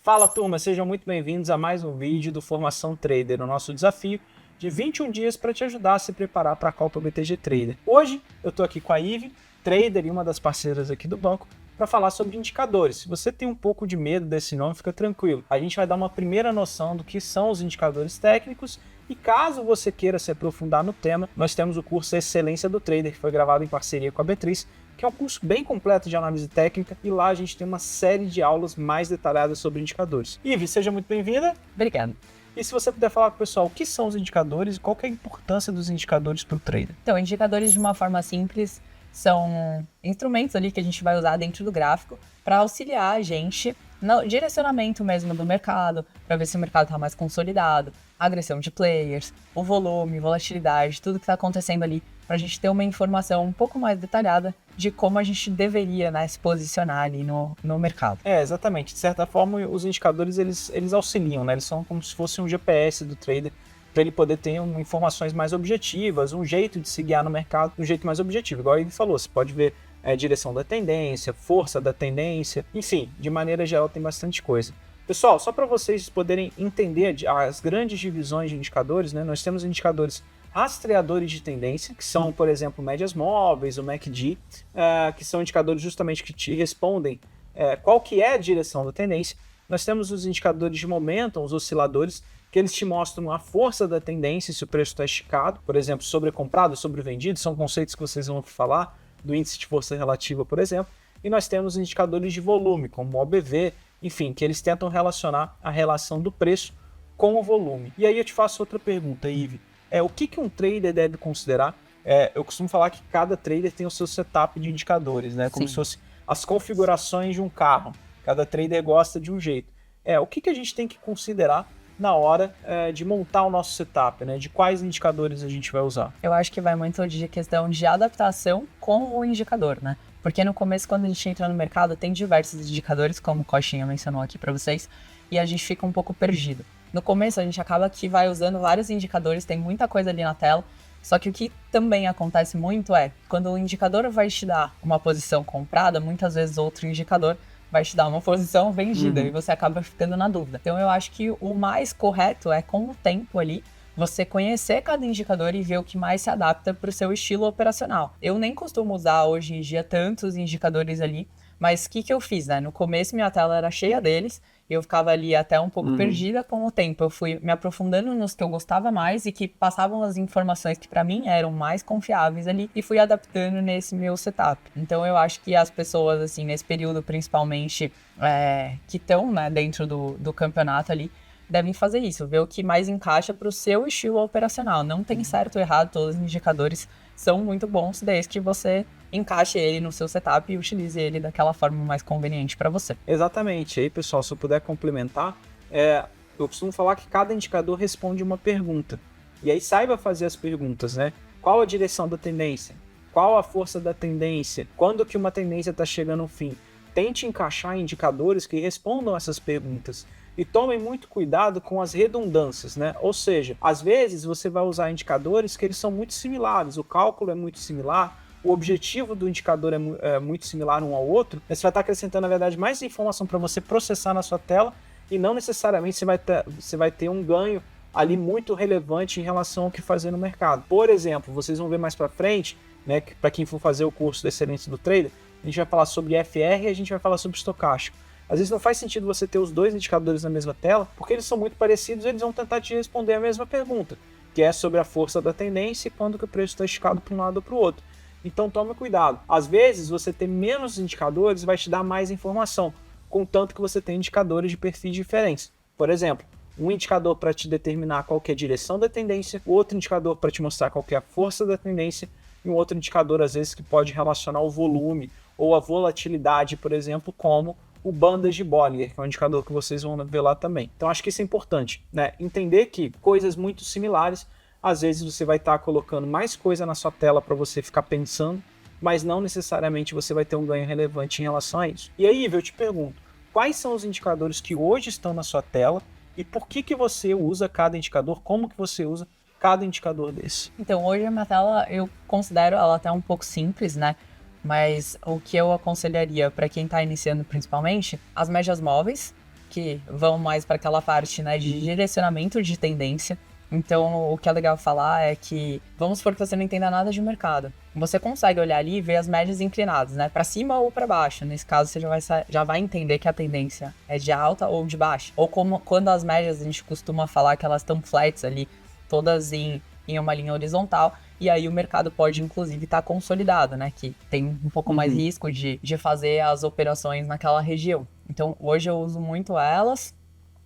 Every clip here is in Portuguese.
Fala turma, sejam muito bem-vindos a mais um vídeo do Formação Trader, o nosso desafio de 21 dias para te ajudar a se preparar para a Copa BTG Trader. Hoje eu estou aqui com a Ive, trader e uma das parceiras aqui do banco, para falar sobre indicadores. Se você tem um pouco de medo desse nome, fica tranquilo. A gente vai dar uma primeira noção do que são os indicadores técnicos e caso você queira se aprofundar no tema, nós temos o curso Excelência do Trader, que foi gravado em parceria com a Beatriz, que é um curso bem completo de análise técnica e lá a gente tem uma série de aulas mais detalhadas sobre indicadores. Ive, seja muito bem-vinda. Obrigada. E se você puder falar com o pessoal o que são os indicadores e qual que é a importância dos indicadores para o trader? Então, indicadores de uma forma simples são instrumentos ali que a gente vai usar dentro do gráfico para auxiliar a gente no direcionamento mesmo do mercado, para ver se o mercado está mais consolidado, agressão de players, o volume, volatilidade, tudo que está acontecendo ali, para a gente ter uma informação um pouco mais detalhada de como a gente deveria, né, se posicionar ali no mercado. Exatamente. De certa forma, os indicadores eles auxiliam, né? Eles são como se fosse um GPS do trader, para ele poder ter informações mais objetivas, um jeito de se guiar no mercado, um jeito mais objetivo. Igual ele falou, você pode ver direção da tendência, força da tendência, enfim, de maneira geral tem bastante coisa. Pessoal, só para vocês poderem entender as grandes divisões de indicadores, né? Nós temos indicadores rastreadores de tendência, que são, por exemplo, médias móveis, o MACD, que são indicadores justamente que te respondem qual que é a direção da tendência. Nós temos os indicadores de momentum, os osciladores, que eles te mostram a força da tendência, se o preço está esticado, por exemplo, sobrecomprado, sobrevendido, são conceitos que vocês vão falar, do índice de força relativa, por exemplo. E nós temos indicadores de volume, como o OBV, enfim, que eles tentam relacionar a relação do preço com o volume. E aí eu te faço outra pergunta, Ive. O que um trader deve considerar? Eu costumo falar que cada trader tem o seu setup de indicadores, né? Como se fosse as configurações de um carro. Cada trader gosta de um jeito. O que a gente tem que considerar na hora de montar o nosso setup, né? De quais indicadores a gente vai usar? Eu acho que vai muito de questão de adaptação com o indicador, né? Porque no começo, quando a gente entra no mercado, tem diversos indicadores, como o Coxinha mencionou aqui para vocês, e a gente fica um pouco perdido. No começo, a gente acaba que vai usando vários indicadores, tem muita coisa ali na tela, só que o que também acontece muito quando o indicador vai te dar uma posição comprada, muitas vezes outro indicador vai te dar uma posição vendida e você acaba ficando na dúvida. Então eu acho que o mais correto é, com o tempo ali, você conhecer cada indicador e ver o que mais se adapta para o seu estilo operacional. Eu nem costumo usar hoje em dia tantos indicadores ali, mas o que eu fiz, né? No começo minha tela era cheia deles, eu ficava ali até um pouco perdida. Com o tempo eu fui me aprofundando nos que eu gostava mais e que passavam as informações que para mim eram mais confiáveis ali e fui adaptando nesse meu setup. Então eu acho que as pessoas, assim, nesse período principalmente, que estão, né, dentro do campeonato ali, devem fazer isso, ver o que mais encaixa para o seu estilo operacional. Não tem certo ou errado, todos os indicadores são muito bons, desde que você encaixe ele no seu setup e utilize ele daquela forma mais conveniente para você. Exatamente. Aí, pessoal, se eu puder complementar, eu costumo falar que cada indicador responde uma pergunta. E aí saiba fazer as perguntas, né? Qual a direção da tendência? Qual a força da tendência? Quando que uma tendência está chegando ao fim? Tente encaixar indicadores que respondam essas perguntas. E tomem muito cuidado com as redundâncias, né? Ou seja, às vezes você vai usar indicadores que eles são muito similares, o cálculo é muito similar, o objetivo do indicador é muito similar um ao outro, mas você vai estar acrescentando, na verdade, mais informação para você processar na sua tela e não necessariamente você vai ter um ganho ali muito relevante em relação ao que fazer no mercado. Por exemplo, vocês vão ver mais para frente, né, para quem for fazer o curso da Excelência do Trader, a gente vai falar sobre FR e a gente vai falar sobre estocástico. Às vezes não faz sentido você ter os dois indicadores na mesma tela, porque eles são muito parecidos e eles vão tentar te responder a mesma pergunta, que é sobre a força da tendência e quando que o preço está esticado para um lado ou para o outro. Então tome cuidado. Às vezes você ter menos indicadores vai te dar mais informação, contanto que você tem indicadores de perfis diferentes. Por exemplo, um indicador para te determinar qual que é a direção da tendência, outro indicador para te mostrar qual que é a força da tendência e um outro indicador, às vezes, que pode relacionar o volume ou a volatilidade, por exemplo, como o Bandas de Bollinger, que é um indicador que vocês vão ver lá também. Então acho que isso é importante, né? Entender que coisas muito similares, às vezes você vai estar colocando mais coisa na sua tela para você ficar pensando, mas não necessariamente você vai ter um ganho relevante em relação a isso. E aí, Ive, eu te pergunto, quais são os indicadores que hoje estão na sua tela e por que você usa cada indicador, como que você usa cada indicador desse? Então, hoje a minha tela, eu considero ela até um pouco simples, né? Mas o que eu aconselharia para quem está iniciando principalmente, as médias móveis, que vão mais para aquela parte, né, de direcionamento de tendência. Então, o que é legal falar é que, vamos supor que você não entenda nada de mercado. Você consegue olhar ali e ver as médias inclinadas, né? Para cima ou para baixo. Nesse caso, você já vai entender que a tendência é de alta ou de baixa. Ou como quando as médias, a gente costuma falar que elas estão flats ali, todas em uma linha horizontal. E aí o mercado pode, inclusive, estar consolidado, né? Que tem um pouco mais risco de fazer as operações naquela região. Então, hoje eu uso muito elas,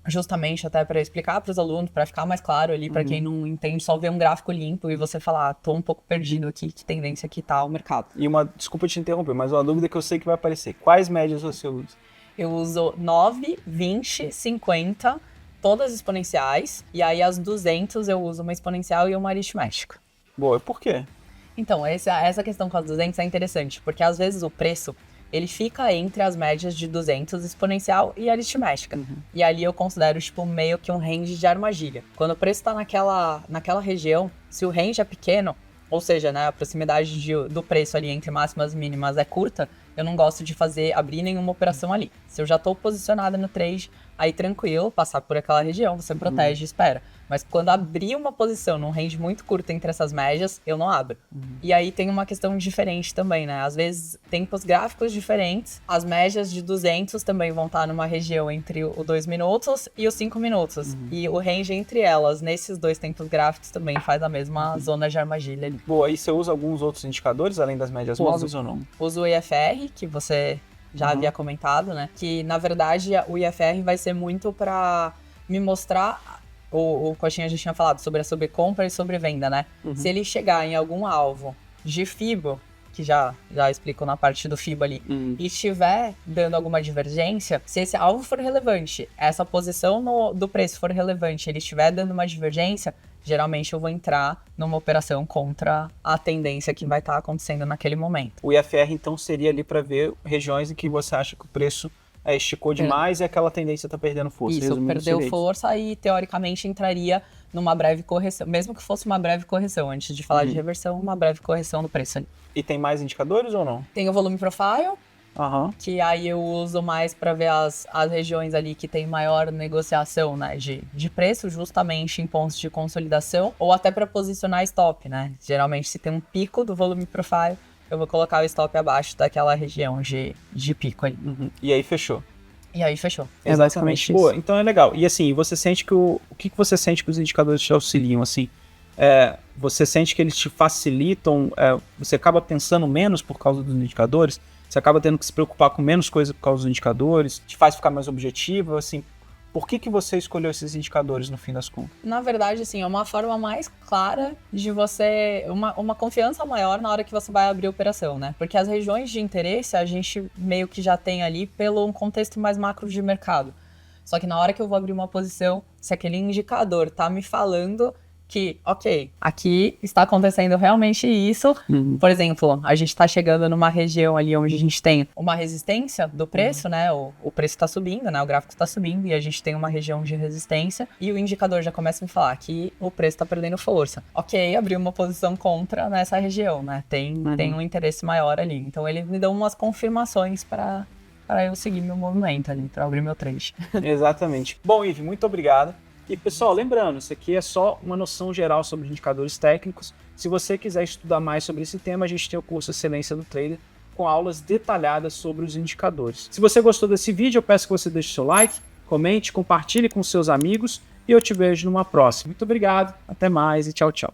justamente até para explicar para os alunos, para ficar mais claro ali, para quem não entende, só ver um gráfico limpo e você falar, tô um pouco perdido aqui, que tendência que tá o mercado. E desculpa te interromper, mas uma dúvida que eu sei que vai aparecer. Quais médias você usa? Eu uso 9, 20, 50, todas exponenciais, e aí as 200 eu uso uma exponencial e uma aritmética. Boa, e por quê? Então, essa questão com as 200 é interessante, porque às vezes o preço ele fica entre as médias de 200 exponencial e aritmética. E ali eu considero, tipo, meio que um range de armadilha. Quando o preço está naquela região, se o range é pequeno, ou seja, né, a proximidade do preço ali entre máximas e mínimas é curta, eu não gosto de abrir nenhuma operação ali. Se eu já estou posicionada no trade, aí tranquilo, passar por aquela região, você protege e espera. Mas quando abrir uma posição num range muito curto entre essas médias, eu não abro. E aí tem uma questão diferente também, né? Às vezes, tempos gráficos diferentes, as médias de 200 também vão estar numa região entre o 2 minutos e os 5 minutos. E o range entre elas, nesses dois tempos gráficos, também faz a mesma zona de armadilha ali. Boa, e você usa alguns outros indicadores, além das médias móveis ou não? Uso o IFR, que você já havia comentado, né? Que, na verdade, o IFR vai ser muito para me mostrar... O Coxinha já tinha falado sobre a sobrecompra e sobrevenda, né? Se ele chegar em algum alvo de FIBO, que já explico na parte do FIBO ali, e estiver dando alguma divergência, se esse alvo for relevante, essa posição do preço for relevante, ele estiver dando uma divergência, geralmente eu vou entrar numa operação contra a tendência que vai estar acontecendo naquele momento. O IFR, então, seria ali para ver regiões em que você acha que o preço esticou demais e aquela tendência está perdendo força. Isso, perdeu força e, teoricamente, entraria numa breve correção. Mesmo que fosse uma breve correção, antes de falar de reversão, uma breve correção do preço ali. E tem mais indicadores ou não? Tem o volume profile, que aí eu uso mais para ver as regiões ali que tem maior negociação, né, de preço, justamente em pontos de consolidação, ou até para posicionar stop, né? Geralmente, se tem um pico do volume profile, eu vou colocar o stop abaixo daquela região de pico ali. E aí fechou. E aí fechou. É basicamente isso. Boa, então é legal. E assim, você sente que o que você sente que os indicadores te auxiliam, assim? Você sente que eles te facilitam, você acaba pensando menos por causa dos indicadores? Você acaba tendo que se preocupar com menos coisa por causa dos indicadores? Te faz ficar mais objetivo, assim? Por que você escolheu esses indicadores no fim das contas? Na verdade, assim, é uma forma mais clara de você... Uma confiança maior na hora que você vai abrir a operação, né? Porque as regiões de interesse a gente meio que já tem ali pelo um contexto mais macro de mercado. Só que na hora que eu vou abrir uma posição, se aquele indicador tá me falando que, ok, aqui está acontecendo realmente isso. Por exemplo, a gente está chegando numa região ali onde a gente tem uma resistência do preço, né? O preço está subindo, né? O gráfico está subindo e a gente tem uma região de resistência e o indicador já começa a me falar que o preço está perdendo força. Ok, abri uma posição contra nessa região, né? Tem um interesse maior ali. Então, ele me dá umas confirmações para eu seguir meu movimento ali, para abrir meu trade. Exatamente. Bom, Ive, muito obrigado. E pessoal, lembrando, isso aqui é só uma noção geral sobre indicadores técnicos. Se você quiser estudar mais sobre esse tema, a gente tem o curso Excelência do Trader com aulas detalhadas sobre os indicadores. Se você gostou desse vídeo, eu peço que você deixe seu like, comente, compartilhe com seus amigos e eu te vejo numa próxima. Muito obrigado, até mais e tchau, tchau.